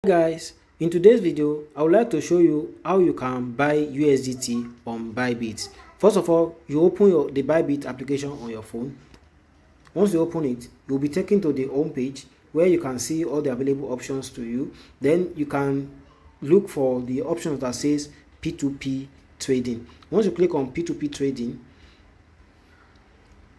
Guys, in today's video I would like to show you how you can buy USDT on Bybit. First of all, you open the Bybit application on your phone. Once you open it, you'll be taken to the home page where you can see all the available options to you. Then you can look for the options that says P2P trading. Once you click on P2P trading,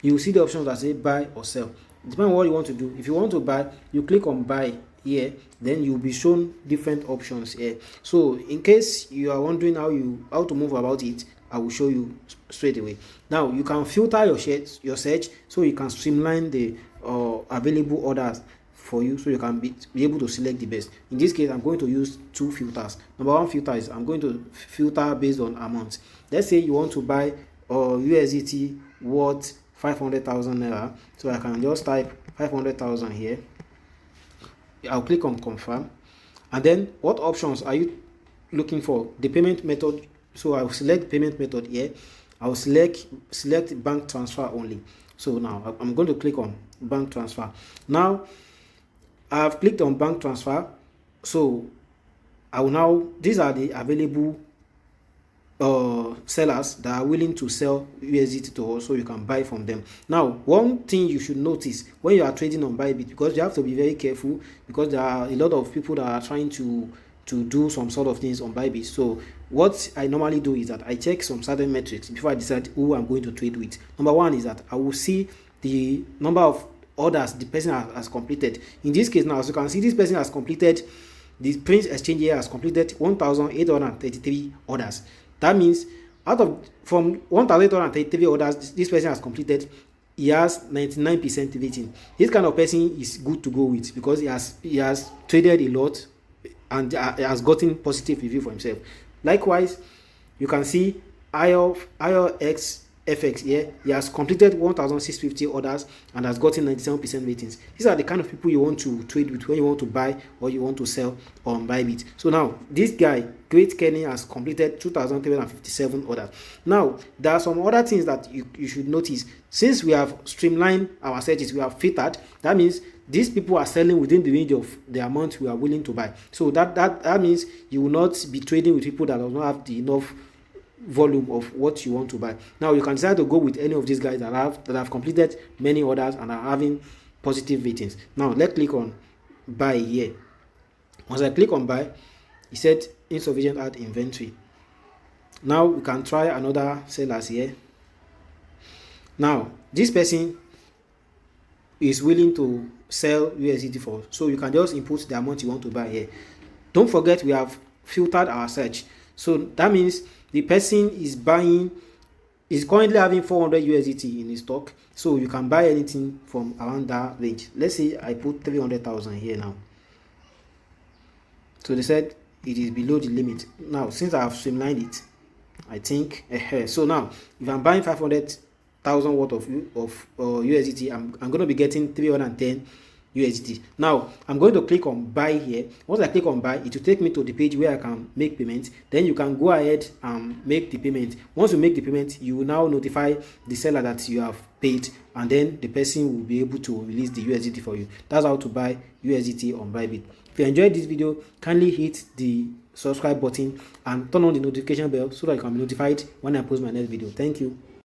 you will see the options that say buy or sell. Depending on what you want to do. If you want to buy, you click on buy here, then you'll be shown different options here. So in case you are wondering how to move about it, I will show you straight away. Now you can filter your search so you can streamline the available orders for you, so you can be able to select the best. In this case, I'm going to use two filters. Number one filter is I'm going to filter based on amount. Let's say you want to buy USDT worth 500,000 naira, so I can just type 500,000 here. I'll click on confirm, and then what options are you looking for? The payment method. So I will select payment method here. I will select bank transfer only. So now I'm going to click on bank transfer. Now I've clicked on bank transfer. So I will now, these are the available sellers that are willing to sell USDT to us, so you can buy from them. Now, one thing you should notice when you are trading on Bybit, because you have to be very careful, because there are a lot of people that are trying to do some sort of things on Bybit. So what I normally do is that I check some certain metrics before I decide who I'm going to trade with. Number one is that I will see the number of orders the person has completed. In this case now, as you can see, this person has completed, the Prince Exchange here has completed 1,833 orders. That means from 1,833 orders this person has completed, he has 99% rating. This kind of person is good to go with, because he has traded a lot and has gotten positive review for himself. Likewise, you can see IOX FX here. He has completed 1,650 orders and has gotten 97% ratings. These are the kind of people you want to trade with when you want to buy or you want to sell on Bybit. So now this guy, Great Kenny, has completed 2,357 orders. Now there are some other things that you should notice. Since we have streamlined our searches, we have filtered, that means these people are selling within the range of the amount we are willing to buy. So that means you will not be trading with people that do not have enough volume of what you want to buy. Now you can decide to go with any of these guys that have completed many orders and are having positive ratings. Now let's click on buy here. Once I click on buy, it said insufficient add inventory. Now we can try another sellers here. Now this person is willing to sell USDT for, so you can just input the amount you want to buy here. Don't forget, we have filtered our search, so that means the person is currently having 400 USDT in his stock, so you can buy anything from around that range. Let's say I put 300,000 here now. So they said it is below the limit. Now since I have streamlined it, I think so now if I'm buying 500,000 worth of USDT, I'm going to be getting 310 USDT. Now I'm going to click on buy here. Once I click on buy, it will take me to the page where I can make payment. Then you can go ahead and make the payment. Once you make the payment, you will now notify the seller that you have paid, and then the person will be able to release the USDT for you. That's how to buy USDT on Bybit. If you enjoyed this video, kindly hit the subscribe button and turn on the notification bell so that you can be notified when I post my next video. Thank you.